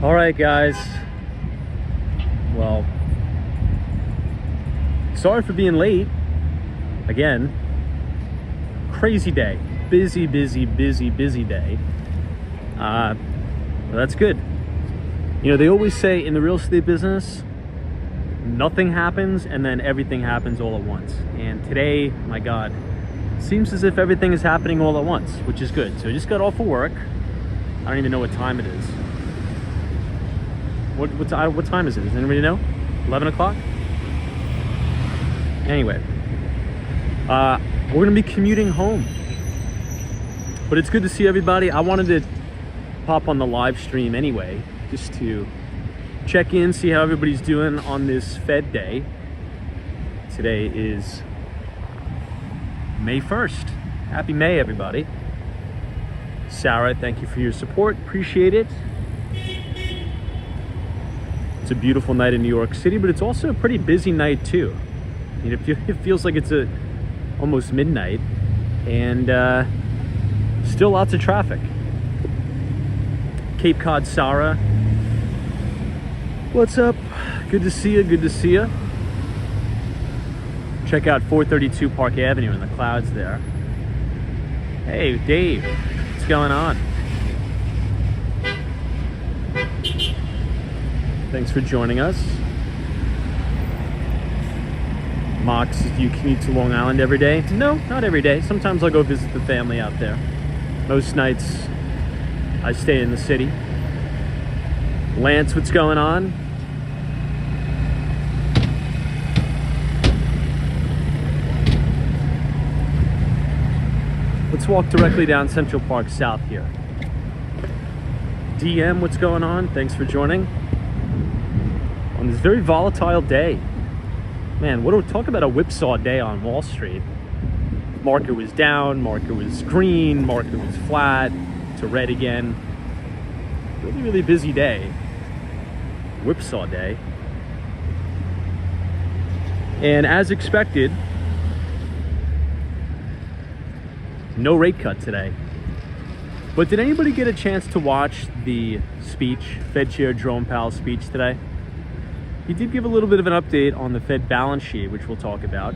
All right, guys. Well, sorry for being late. Again, crazy day. Busy day. Well, that's good. You know, they always say in the real estate business, nothing happens and then everything happens all at once. And today, my God, seems as if everything is happening all at once, which is good. So I just got off of work. I don't even know what time it is. What time is it? Does anybody know? 11 o'clock? Anyway, we're gonna be commuting home. But it's good to see everybody. I wanted to pop on the live stream anyway, just to check in, see how everybody's doing on this Fed day. Today is May 1st. Happy May, everybody. Sarah, thank you for your support. Appreciate it. It's a beautiful night in New York City, but it's also a pretty busy night too. You know, it feels like it's almost midnight, and still lots of traffic. Cape Cod Sarah, what's up? Good to see you. Check out 432 Park Avenue in the clouds there. Hey, Dave, what's going on? Thanks for joining us. Mox, do you commute to Long Island every day? No, not every day. Sometimes I'll go visit the family out there. Most nights I stay in the city. Lance, what's going on? Let's walk directly down Central Park South here. DM, what's going on? Thanks for joining. On this very volatile day. Man, talk about a whipsaw day on Wall Street. Market was down, market was green, market was flat to red again. Really busy day. Whipsaw day. And as expected, no rate cut today. But did anybody get a chance to watch the speech, Fed Chair Jerome Powell's speech today? He did give a little bit of an update on the Fed balance sheet, which we'll talk about.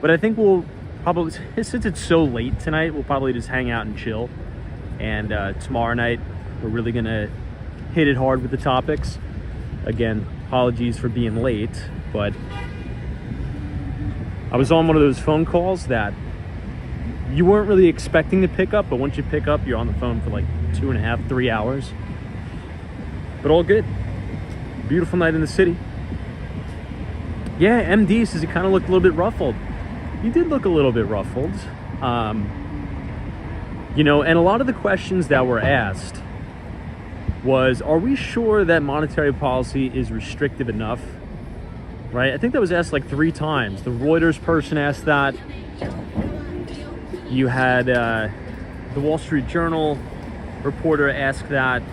But I think we'll probably, since it's so late tonight, we'll probably just hang out and chill. And tomorrow night, we're really gonna hit it hard with the topics. Again, apologies for being late, but I was on one of those phone calls that you weren't really expecting to pick up, but once you pick up, you're on the phone for like 2.5, 3 hours. But all good. Beautiful night in the city. Yeah, MD says he kind of looked a little bit ruffled. He did look a little bit ruffled. You know, and a lot of the questions that were asked was, are we sure that monetary policy is restrictive enough? Right? I think that was asked like 3 times. The Reuters person asked that. You had the Wall Street Journal reporter ask that.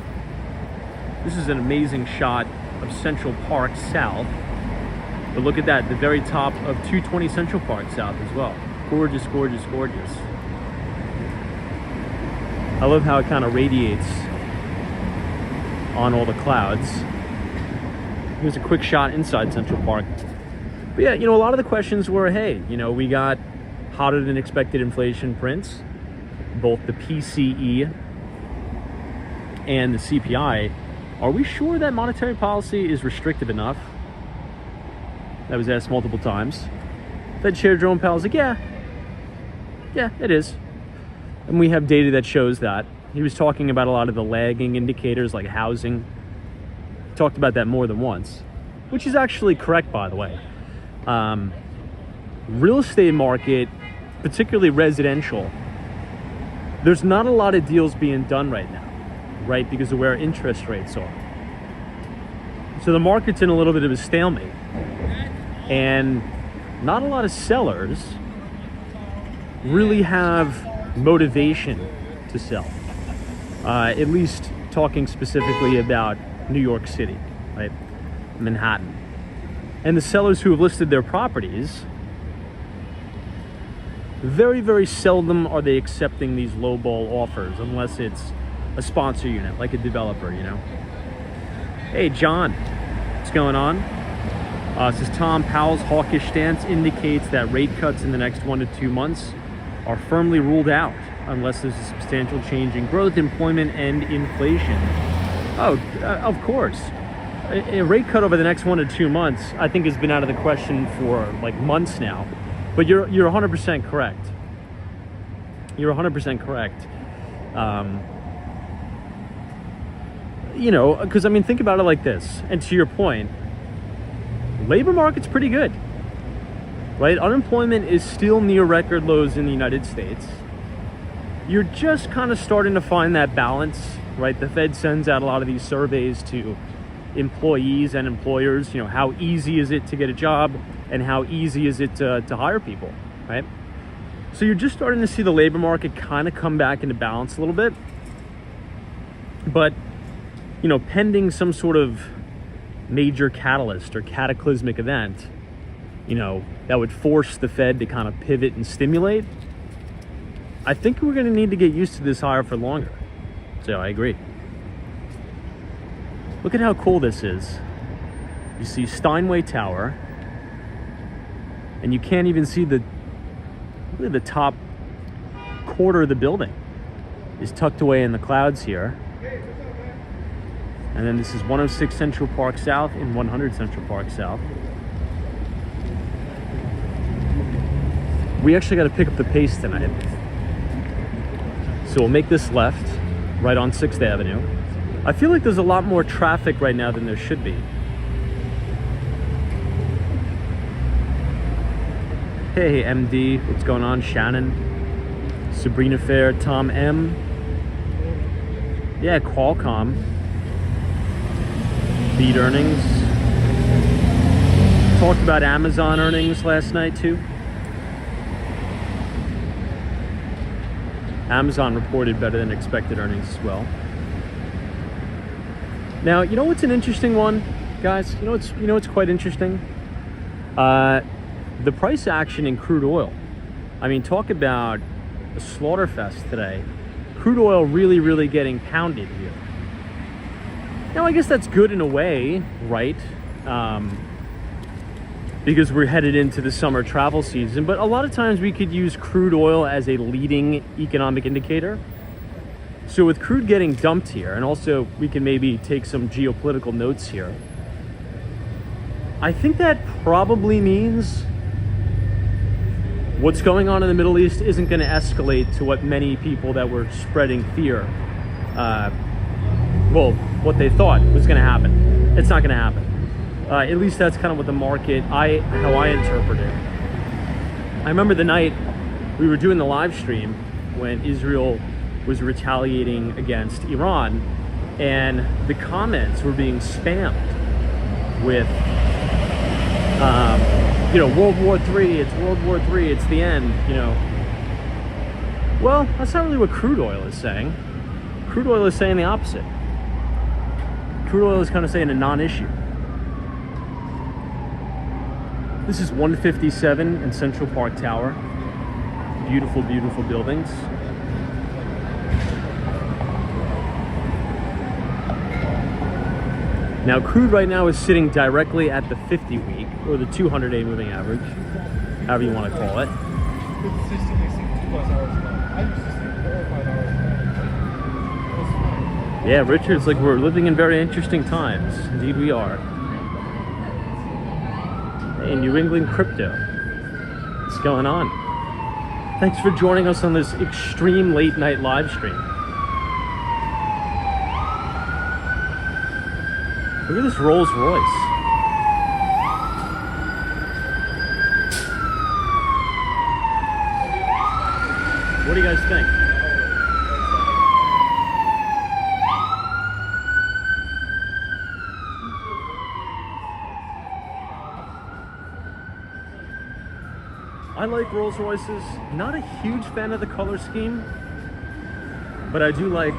This is an amazing shot of Central Park South. But look at that, the very top of 220 Central Park South as well. Gorgeous. I love how it kind of radiates on all the clouds. Here's a quick shot inside Central Park. But yeah, you know, a lot of the questions were, hey, you know, we got hotter than expected inflation prints, both the PCE and the CPI. Are we sure that monetary policy is restrictive enough? That was asked multiple times. Fed Chair Jerome Powell's like, yeah, it is. And we have data that shows that. He was talking about a lot of the lagging indicators like housing. Talked about that more than once, which is actually correct, by the way. Real estate market, particularly residential, there's not a lot of deals being done right now, right? Because of where interest rates are. So the market's in a little bit of a stalemate. And not a lot of sellers really have motivation to sell. At least talking specifically about New York City, right? Manhattan. And the sellers who have listed their properties, very seldom are they accepting these lowball offers unless it's a sponsor unit, like a developer, you know? Hey, John, what's going on? This is Tom. Powell's hawkish stance indicates that rate cuts in the next 1 to 2 months are firmly ruled out unless there's a substantial change in growth, employment, and inflation. Oh, of course. A rate cut over the next 1 to 2 months, I think, has been out of the question for like months now. But you're 100% correct. You're 100% correct. You know, because I mean, think about it like this. And to your point, labor market's pretty good, right? Unemployment is still near record lows in the United States. You're just kind of starting to find that balance, right? The Fed sends out a lot of these surveys to employees and employers. You know, how easy is it to get a job and how easy is it to hire people, right? So you're just starting to see the labor market kind of come back into balance a little bit. But, you know, pending some sort of major catalyst or cataclysmic event, you know, that would force the Fed to kind of pivot and stimulate, I think we're going to need to get used to this higher for longer. So I agree. Look at how cool this is. You see Steinway Tower, and you can't even see look at the top quarter of the building is tucked away in the clouds here. And then this is 106 Central Park South and 100 Central Park South. We actually got to pick up the pace tonight. So we'll make this left, right on 6th Avenue. I feel like there's a lot more traffic right now than there should be. Hey, MD, what's going on? Shannon, Sabrina Fair, Tom M. Yeah, Qualcomm. Beat earnings. Talked about Amazon earnings last night too. Amazon reported better than expected earnings as well. Now, you know what's an interesting one, guys? You know what's quite interesting? The price action in crude oil. I mean, talk about a slaughter fest today. Crude oil really getting pounded here. Now, I guess that's good in a way, right? Because we're headed into the summer travel season. But a lot of times we could use crude oil as a leading economic indicator. So with crude getting dumped here, and also we can maybe take some geopolitical notes here, I think that probably means what's going on in the Middle East isn't going to escalate to what many people that were spreading fear, well, what they thought was going to happen. It's not going to happen. At least that's kind of what the market, how I interpret it. I remember the night we were doing the live stream when Israel was retaliating against Iran, and the comments were being spammed with, you know, World War III, it's World War III, it's the end, you know. Well, that's not really what crude oil is saying. Crude oil is saying the opposite. Crude oil is kind of saying a non-issue. This is 157 in Central Park Tower. Beautiful, beautiful buildings. Now, crude right now is sitting directly at the 50-week, or the 200-day moving average, however you want to call it. Yeah, Richard's like, we're living in very interesting times. Indeed we are. Hey, New England crypto. What's going on? Thanks for joining us on this extreme late night live stream. Look at this Rolls Royce. What do you guys think? I like Rolls Royces. Not a huge fan of the color scheme, but I do like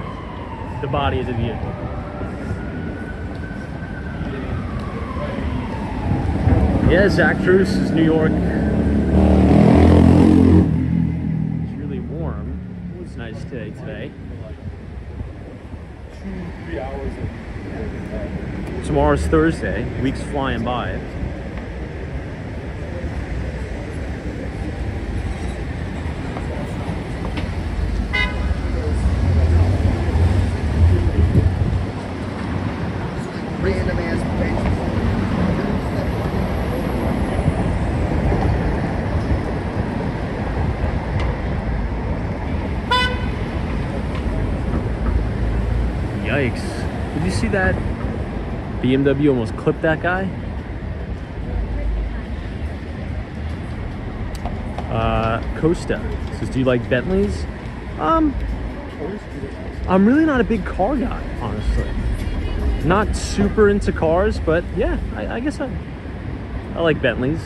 the body of the vehicle. Yeah, Zach Truce is New York. It's really warm. It was nice today. 2-3 hours of Some Tomorrow's Thursday. Week's flying by. Random ass bench. Yikes. Did you see that? BMW almost clipped that guy. Costa says, do you like Bentleys? I'm really not a big car guy, honestly. Not super into cars, but yeah, I guess I like Bentleys.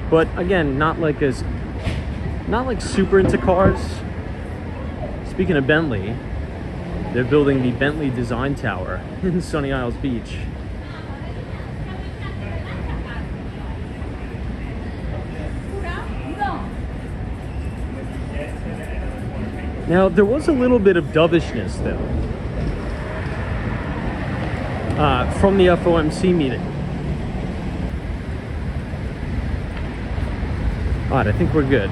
But again, not like super into cars. Speaking of Bentley, they're building the Bentley Design Tower in Sunny Isles Beach. Now, there was a little bit of dovishness, though, from the FOMC meeting. All right, I think we're good.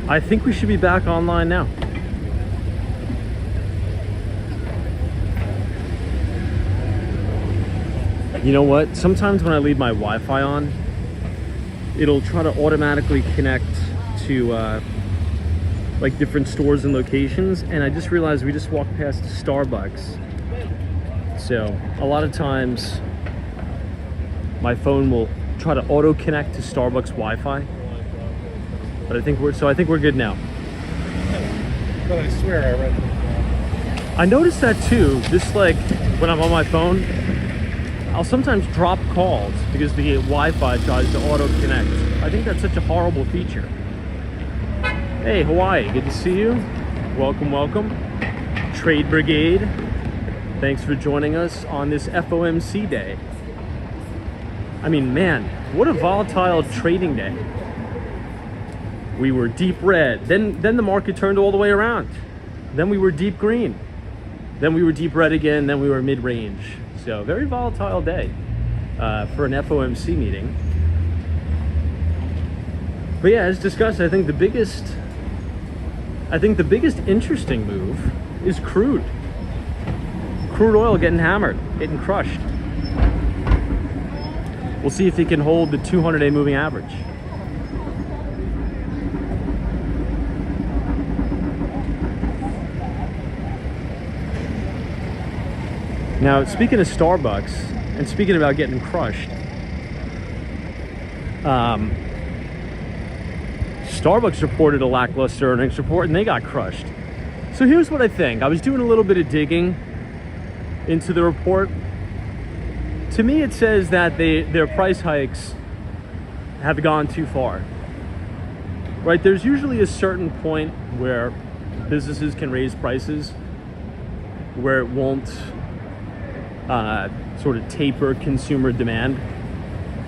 I think we should be back online now. You know what? Sometimes when I leave my Wi-Fi on, it'll try to automatically connect to like different stores and locations, and I just realized we just walked past Starbucks. So a lot of times my phone will try to auto connect to Starbucks Wi-Fi. But I think we're good now. But I swear I read it. I noticed that too. Just like when I'm on my phone, I'll sometimes drop calls because the Wi-Fi tries to auto connect. I think that's such a horrible feature. Hey, Hawaii, good to see you. Welcome, welcome. Trade Brigade, thanks for joining us on this FOMC day. I mean, man, what a volatile trading day. We were deep red, then the market turned all the way around. Then we were deep green, then we were deep red again, then we were mid-range. So very volatile day for an FOMC meeting. But yeah, as discussed, I think the biggest interesting move is crude. Crude oil getting hammered, getting crushed. We'll see if it can hold the 200-day moving average. Now, speaking of Starbucks, and speaking about getting crushed, Starbucks reported a lackluster earnings report and they got crushed. So here's what I think. I was doing a little bit of digging into the report. To me, it says that their price hikes have gone too far. Right? There's usually a certain point where businesses can raise prices where it won't sort of taper consumer demand.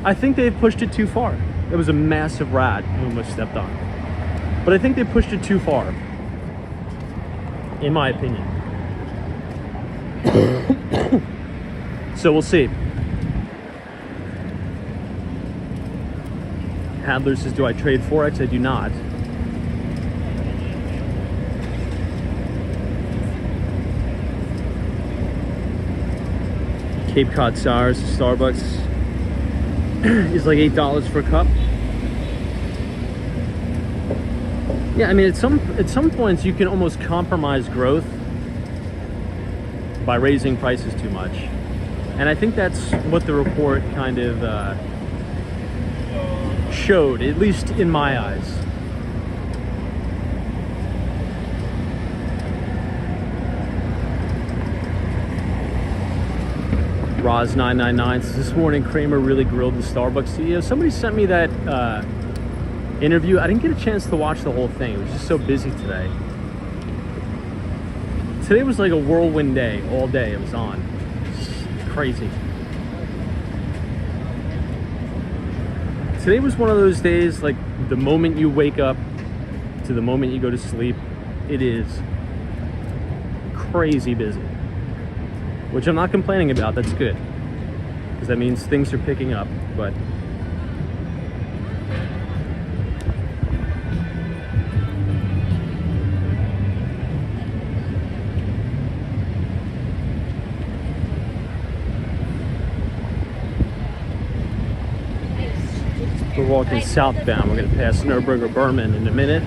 I think they've pushed it too far. It was a massive rat who almost stepped on. But I think they pushed it too far, in my opinion. So we'll see. Hadler says, do I trade Forex? I do not. Cape Cod Sours, Starbucks is like $8 for a cup. Yeah, I mean, at some points you can almost compromise growth by raising prices too much, and I think that's what the report kind of showed, at least in my eyes. Roz999 says, this morning Kramer really grilled the Starbucks CEO. Somebody sent me that interview. I didn't get a chance to watch the whole thing. It was just so busy today. Today was like a whirlwind day. All day it was on. It's crazy. Today was one of those days, like the moment you wake up to the moment you go to sleep, it is crazy busy. Which I'm not complaining about. That's good, because that means things are picking up. But we're walking southbound. We're going to pass Nürburgring Berman in a minute.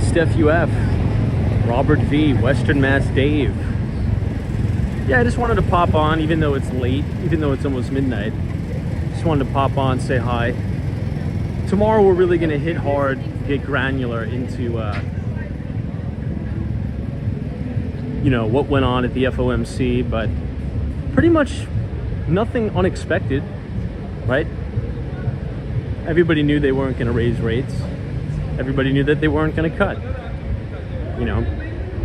Steph UF, Robert V, Western Mass Dave. Yeah, I just wanted to pop on, even though it's late, even though it's almost midnight. Just wanted to pop on, say hi. Tomorrow we're really going to hit hard, get granular into, you know, what went on at the FOMC, but pretty much nothing unexpected, right? Everybody knew they weren't going to raise rates. Everybody knew that they weren't going to cut. You know,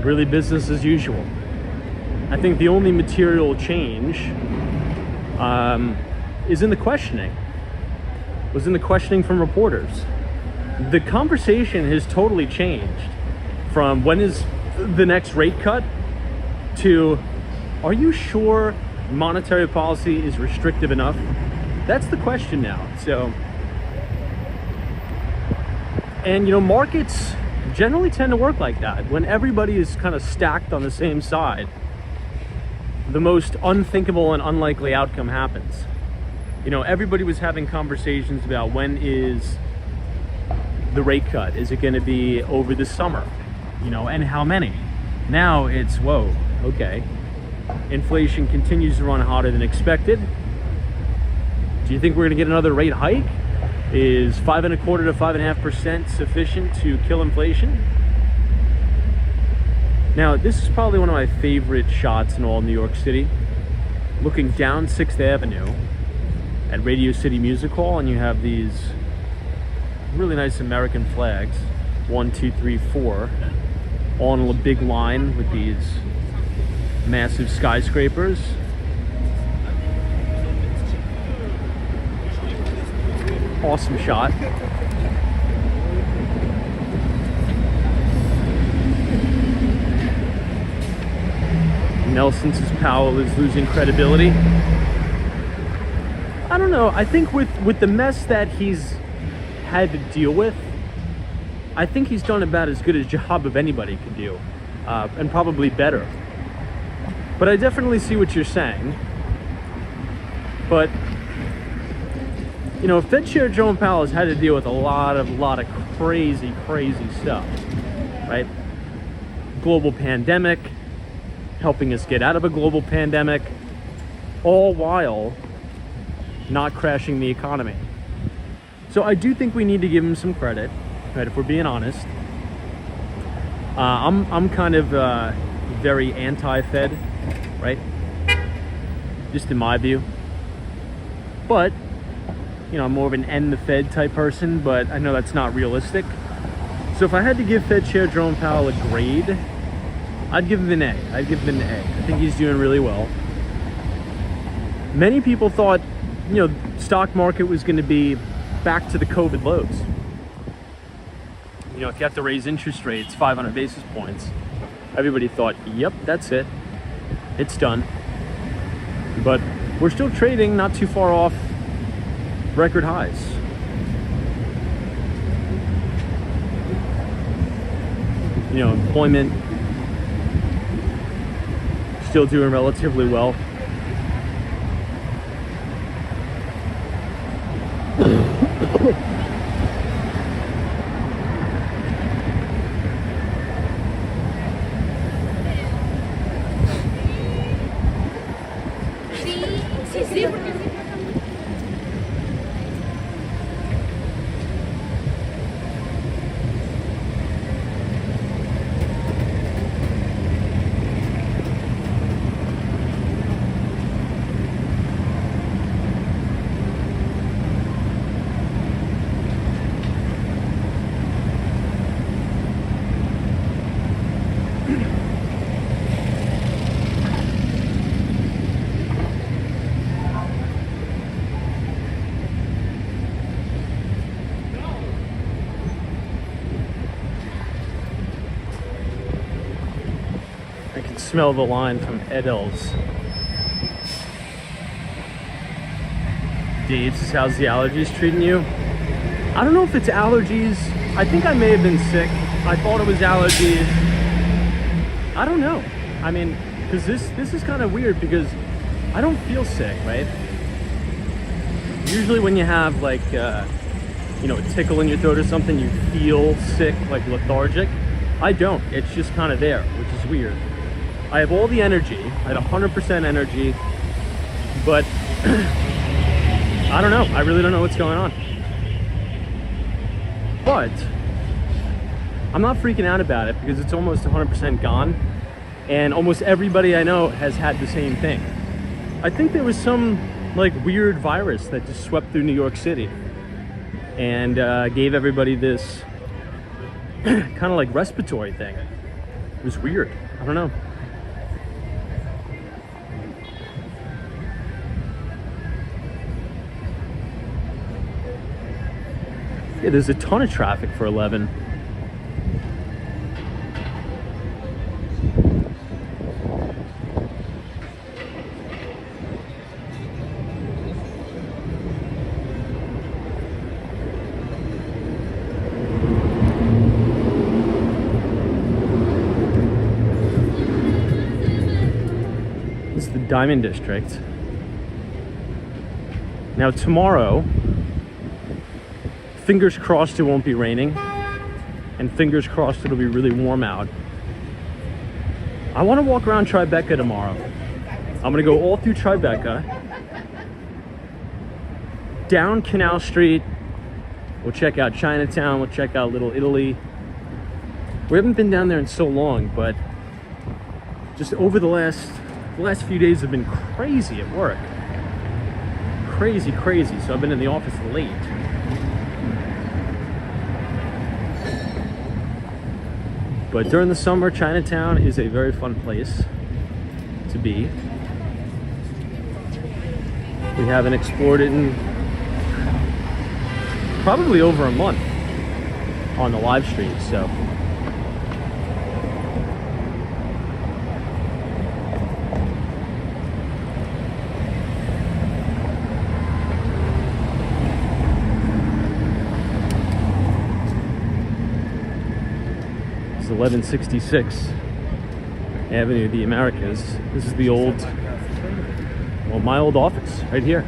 really business as usual. I think the only material change is in the questioning. Was in the questioning from reporters. The conversation has totally changed from when is the next rate cut to, are you sure monetary policy is restrictive enough? That's the question now. So, and you know, markets generally tend to work like that. When everybody is kind of stacked on the same side, the most unthinkable and unlikely outcome happens. You know, everybody was having conversations about when is the rate cut? Is it going to be over the summer? You know, and how many? Now it's, whoa, okay. Inflation continues to run hotter than expected. Do you think we're going to get another rate hike? Is 5.25% to 5.5% sufficient to kill inflation? Now, this is probably one of my favorite shots in all New York City. Looking down 6th Avenue at Radio City Music Hall, and you have these really nice American flags, 1, 2, 3, 4, all in a big line with these massive skyscrapers. Awesome shot. Nelson says Powell is losing credibility. I don't know. I think with the mess that he's had to deal with, I think he's done about as good a job of anybody could do, and probably better. But I definitely see what you're saying. But you know, Fed Chair Jerome Powell has had to deal with a lot of crazy stuff, right? Global pandemic, helping us get out of a global pandemic, all while not crashing the economy. So I do think we need to give him some credit, right? If we're being honest, I'm kind of very anti-Fed, right? Just in my view, but you know, I'm more of an end the Fed type person, but I know that's not realistic. So if I had to give Fed Chair Jerome Powell a grade, I'd give him an A. I'd give him an A. I think he's doing really well. Many people thought, you know, stock market was going to be back to the COVID lows. You know, if you have to raise interest rates 500 basis points, everybody thought, yep, that's it. It's done. But we're still trading not too far off record highs. You know, employment still doing relatively well. smell the line from Edel's. Dates, how's the allergies treating you? I don't know if it's allergies. I think I may have been sick. I thought it was allergies. I don't know. I mean, because this is kind of weird because I don't feel sick, right? Usually when you have like, you know, a tickle in your throat or something, you feel sick, like lethargic. I don't. It's just kind of there, which is weird. I have all the energy. I had 100% energy, but I don't know. I really don't know what's going on. But I'm not freaking out about it because it's almost 100% gone. And almost everybody I know has had the same thing. I think there was some like weird virus that just swept through New York City and gave everybody this kind of like respiratory thing. It was weird. I don't know. Yeah, there's a ton of traffic for 11. It's the Diamond District. Now tomorrow, fingers crossed it won't be raining, and fingers crossed it'll be really warm out. I want to walk around Tribeca tomorrow. I'm gonna go all through Tribeca, down Canal Street. We'll check out Chinatown, we'll check out Little Italy. We haven't been down there in so long, but just over the last few days have been crazy at work. Crazy. So I've been in the office late. But during the summer, Chinatown is a very fun place to be. We haven't explored it in probably over a month on the live stream, so. It's 1166 Avenue of the Americas. This is the old, well, my old office right here.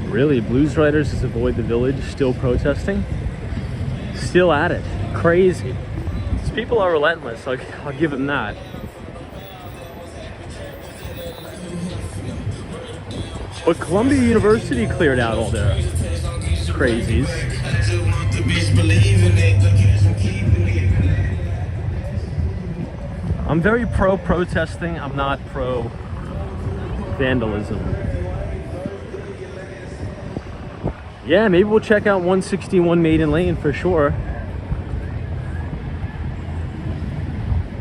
Really, blues writers as Avoid the Village still protesting, still at it. Crazy. These people are relentless. I'll give them that. But Columbia University cleared out all their crazies. I'm very pro protesting. I'm not pro vandalism. Yeah, maybe we'll check out 161 Maiden Lane for sure.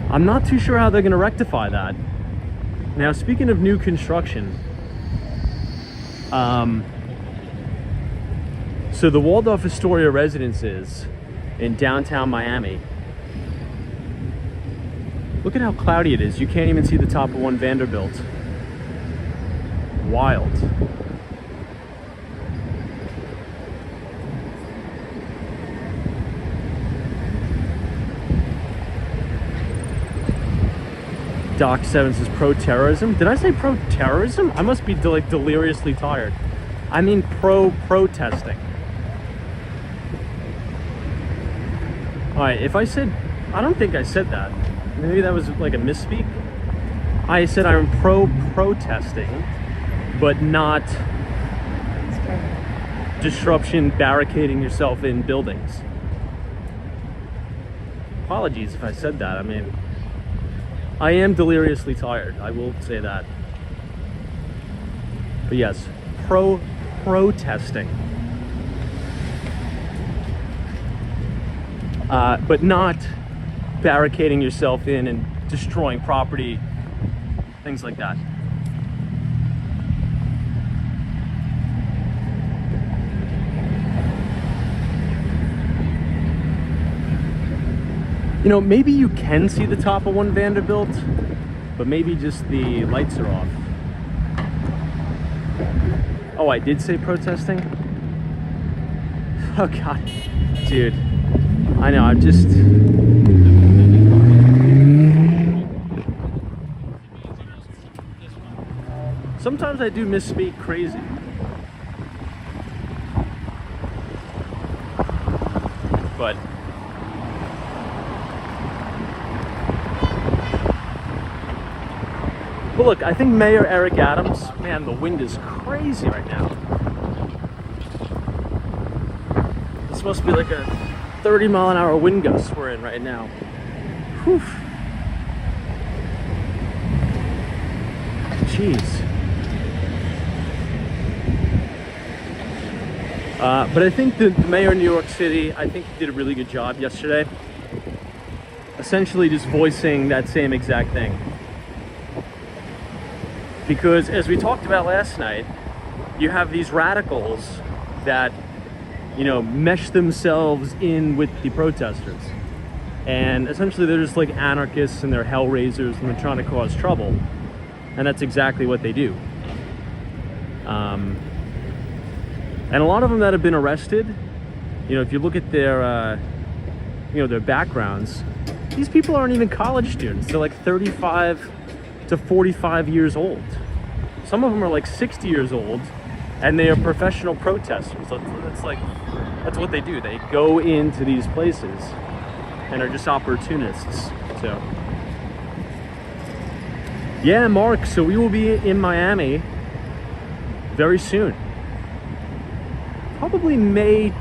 I'm not too sure how they're gonna rectify that. Now, speaking of new construction, so the Waldorf Astoria Residences in downtown Miami. Look at how cloudy it is. You can't even see the top of One Vanderbilt. Wild. Doc 7 says pro-terrorism. Did I say pro-terrorism? I must be like deliriously tired. I mean pro-protesting. Alright, if I said, I don't think I said that. Maybe that was like a misspeak. I said I'm pro-protesting, but not disruption barricading yourself in buildings. Apologies if I said that. I mean, I am deliriously tired. I will say that. But yes, protesting. But not barricading yourself in and destroying property, things like that. You know, maybe you can see the top of One Vanderbilt, but maybe just the lights are off. Oh, I did say protesting? Oh God, dude. I know, I'm just... Sometimes I do misspeak crazy. But... But look, I think Mayor Eric Adams, man, the wind is crazy right now. This must be like a 30-mile-an-hour wind gust we're in right now. Whew. Jeez. But I think the mayor of New York City, I think he did a really good job yesterday. Essentially just voicing that same exact thing. Because as we talked about last night, you have these radicals that, you know, mesh themselves in with the protesters. And essentially they're just like anarchists and they're hell raisers and they're trying to cause trouble. And that's exactly what they do. And a lot of them that have been arrested, you know, if you look at their, you know, their backgrounds, these people aren't even college students. They're like 35 to 45 years old. Some of them are like 60 years old, and they are professional protesters. So it's like, that's what they do. They go into these places and are just opportunists. So, yeah, Mark, so we will be in Miami very soon. Probably May,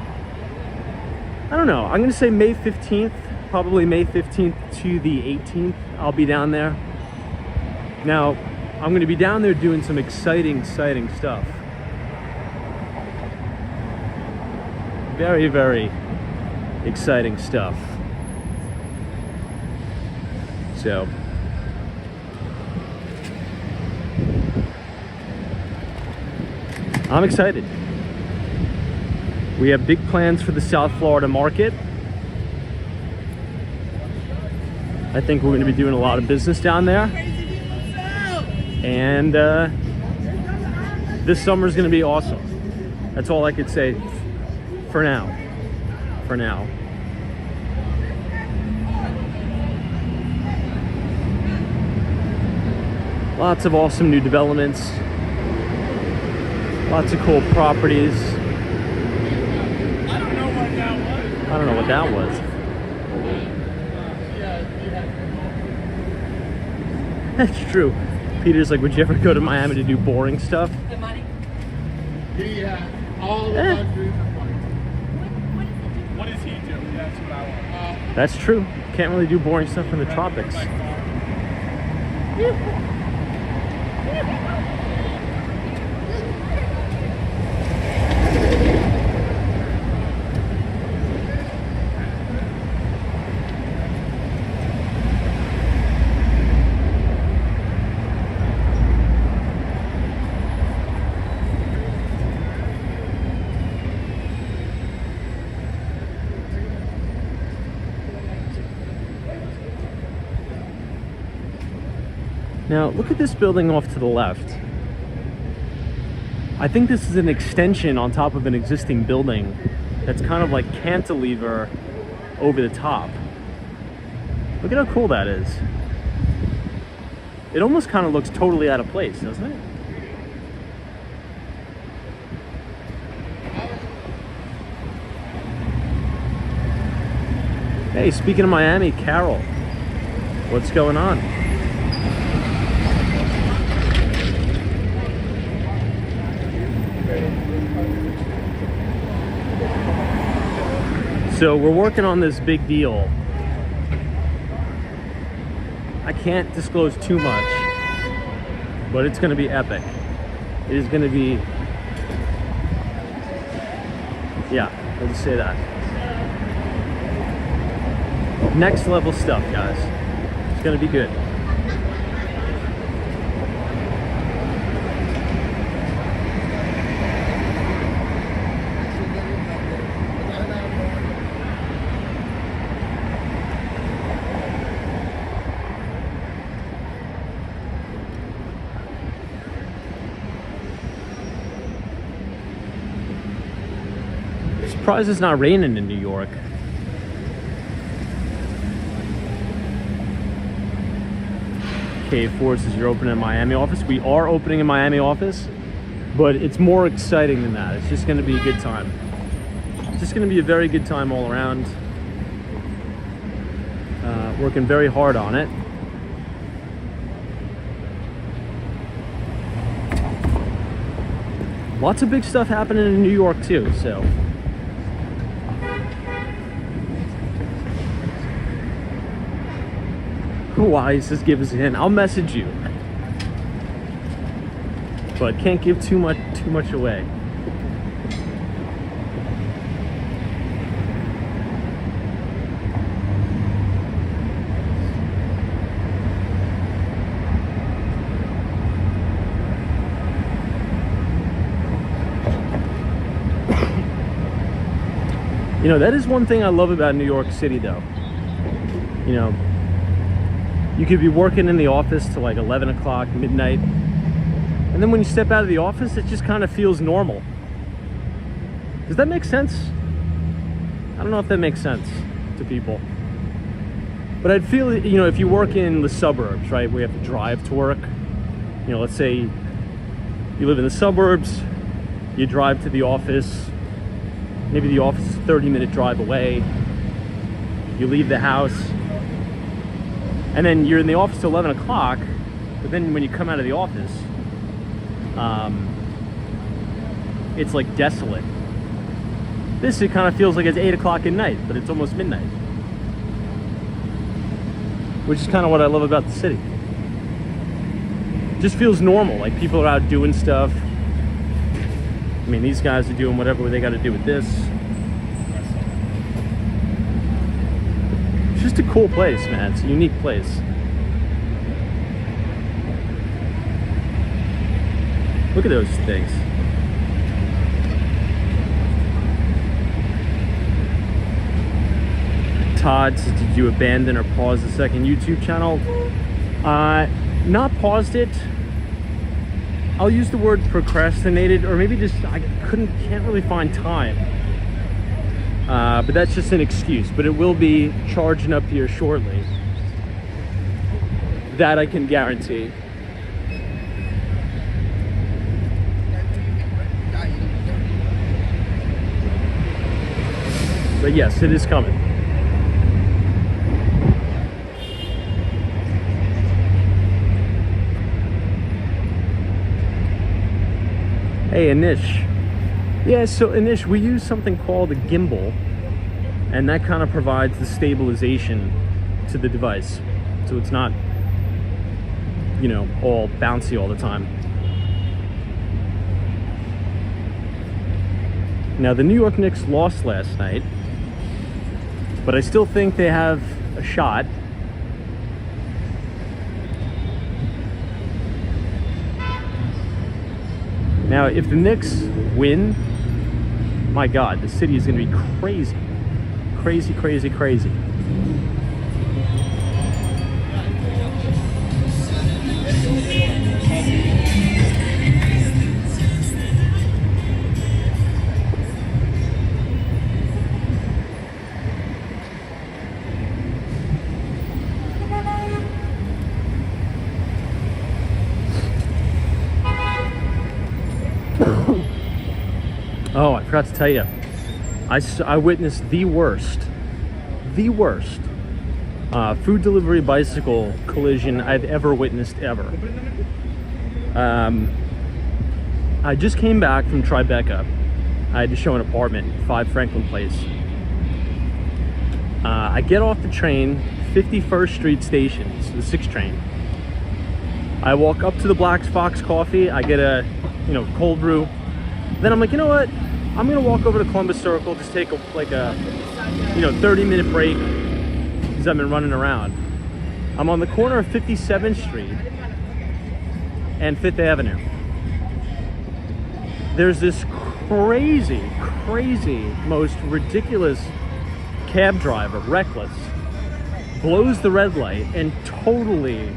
I don't know, I'm gonna say May 15th, probably May 15th to the 18th, I'll be down there. Now, I'm gonna be down there doing some exciting stuff. Very, very exciting stuff. So, I'm excited. We have big plans for the South Florida market. I think we're gonna be doing a lot of business down there. And this summer is going to be awesome. That's all I could say for now. For now. Lots of awesome new developments. Lots of cool properties. I don't know what that was. I don't know what that was. That's true. Peter's like, would you ever go to Miami to do boring stuff? The money? Yeah, all the luxuries are fine. What does he do? That's what I want. That's true. Can't really do boring stuff in the tropics. Now, look at this building off to the left. I think this is an extension on top of an existing building that's kind of like cantilever over the top. Look at how cool that is. It almost kind of looks totally out of place, doesn't it? Hey, speaking of Miami, Carol, what's going on? So we're working on this big deal. I can't disclose too much, but it's going to be epic. It is going to be, yeah, I'll just say that. Next level stuff, guys. It's going to be good. Surprised it's not raining in New York. Okay, Forces, you're opening in Miami office. We are opening in Miami office, but it's more exciting than that. It's just going to be a good time. It's just going to be a very good time all around. Working very hard on it. Lots of big stuff happening in New York too, so. Why says give us a hint? I'll message you, but can't give too much away. You know, that is one thing I love about New York City, though. You know, you could be working in the office till like 11 o'clock, midnight. And then when you step out of the office, it just kind of feels normal. Does that make sense? I don't know if that makes sense to people. But I'd feel, you know, if you work in the suburbs, right, where you have to drive to work. You know, let's say you live in the suburbs, you drive to the office. Maybe the office is a 30-minute drive away. You leave the house. And then you're in the office till 11 o'clock, but then when you come out of the office, it's like desolate. This, it kind of feels like it's 8 o'clock at night, but it's almost midnight. Which is kind of what I love about the city. It just feels normal, like people are out doing stuff. I mean, these guys are doing whatever they got to do with this. It's just a cool place, man. It's a unique place. Look at those things. Todd says, did you abandon or pause the second YouTube channel? Not paused it. I'll use the word procrastinated, or maybe just I can't really find time. But that's just an excuse. But it will be charging up here shortly. That I can guarantee. But yes, it is coming. Hey, Anish. Yeah, so Anish, we use something called a gimbal, and that kind of provides the stabilization to the device. So it's not, you know, all bouncy all the time. Now, the New York Knicks lost last night, but I still think they have a shot. Now, if the Knicks win, my God, the city is going to be crazy. Crazy, crazy, crazy. Oh, I forgot to tell you, I witnessed the worst food delivery bicycle collision I've ever witnessed ever. I just came back from Tribeca. I had to show an apartment, 5 Franklin Place. I get off the train, 51st Street Station, so the 6 train. I walk up to the Black Fox Coffee. I get a, cold brew. Then I'm like, you know what? I'm gonna walk over to Columbus Circle, just take a 30-minute break because I've been running around. I'm on the corner of 57th Street and 5th Avenue. There's this crazy, most ridiculous cab driver, reckless, blows the red light and totally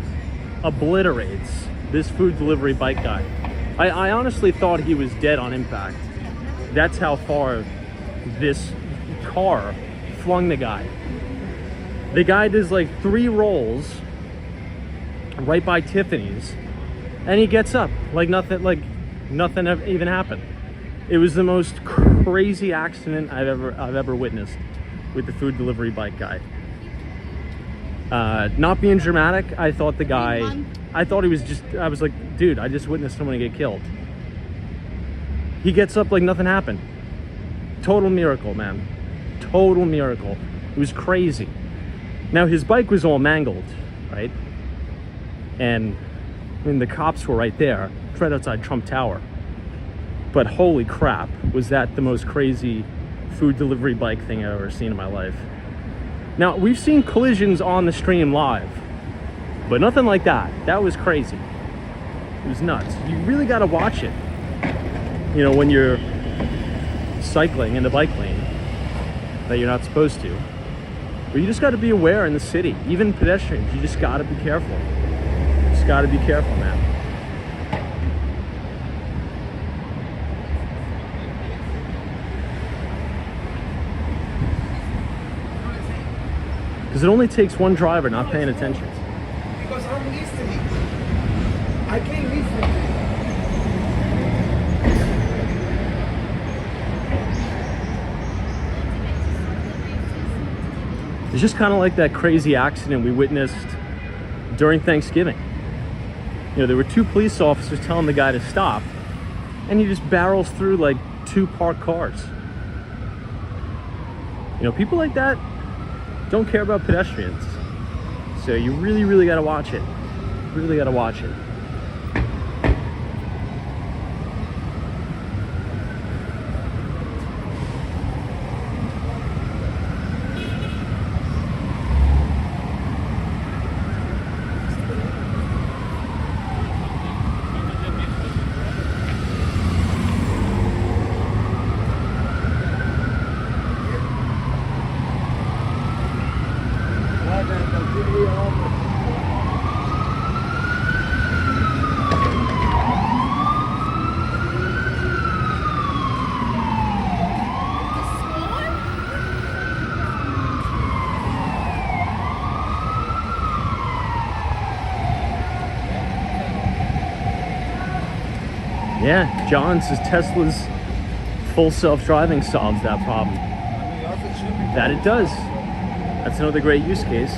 obliterates this food delivery bike guy. I honestly thought he was dead on impact. That's how far this car flung the guy. The guy does like 3 rolls right by Tiffany's, and he gets up like nothing even happened. It was the most crazy accident I've ever witnessed with the food delivery bike guy. Not being dramatic, I thought I was like, dude, I just witnessed someone get killed. He gets up like nothing happened. Total miracle, man. Total miracle. It was crazy. Now, his bike was all mangled, right? And the cops were right there, right outside Trump Tower. But holy crap, was that the most crazy food delivery bike thing I've ever seen in my life. Now, we've seen collisions on the stream live, but nothing like that. That was crazy. It was nuts. You really got to watch it. When you're cycling in the bike lane that you're not supposed to. But you just got to be aware in the city. Even pedestrians, you just got to be careful. Just got to be careful, man. Because it only takes one driver not paying attention. Because I'm listening. I can't listen. It's just kind of like that crazy accident we witnessed during Thanksgiving. There were 2 police officers telling the guy to stop, and he just barrels through like 2 parked cars. People like that don't care about pedestrians. So you really got to watch it. Really got to watch it. Yeah, John says Tesla's full self-driving solves that problem. That it does. That's another great use case.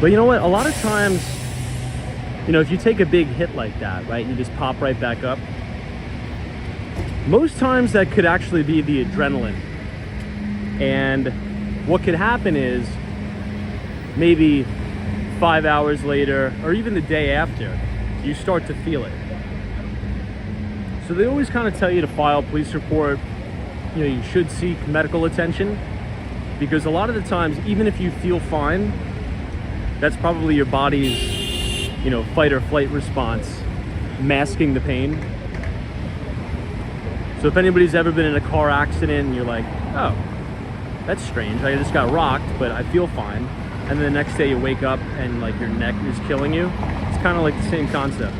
But you know what? A lot of times, if you take a big hit like that, right, you just pop right back up. Most times that could actually be the adrenaline. And what could happen is maybe 5 hours later, or even the day after, you start to feel it. So they always kind of tell you to file a police report. You should seek medical attention, because a lot of the times, even if you feel fine, that's probably your body's, fight or flight response masking the pain. So if anybody's ever been in a car accident and you're like, oh, that's strange, I just got rocked, but I feel fine. And then the next day you wake up and like your neck is killing you. It's kind of like the same concept.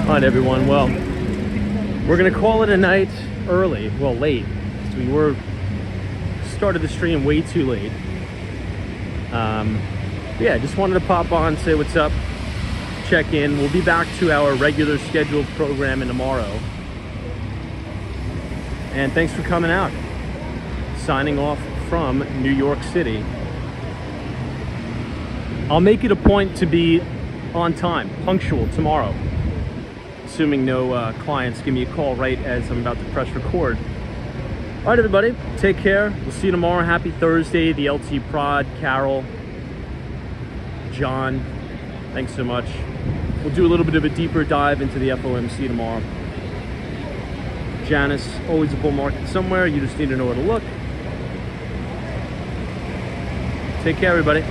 All right, everyone. Well, we're gonna call it a night early. Well, late. So we were started the stream way too late. Yeah, just wanted to pop on, say what's up, check in. We'll be back to our regular scheduled programming tomorrow. And thanks for coming out. Signing off from New York City. I'll make it a point to be on time, punctual tomorrow. Assuming no clients give me a call right as I'm about to press record. All right, everybody, take care. We'll see you tomorrow. Happy Thursday. The LT Prod, Carol, John, thanks so much. We'll do a little bit of a deeper dive into the FOMC tomorrow. Janice, always a bull market somewhere. You just need to know where to look. Take care, everybody.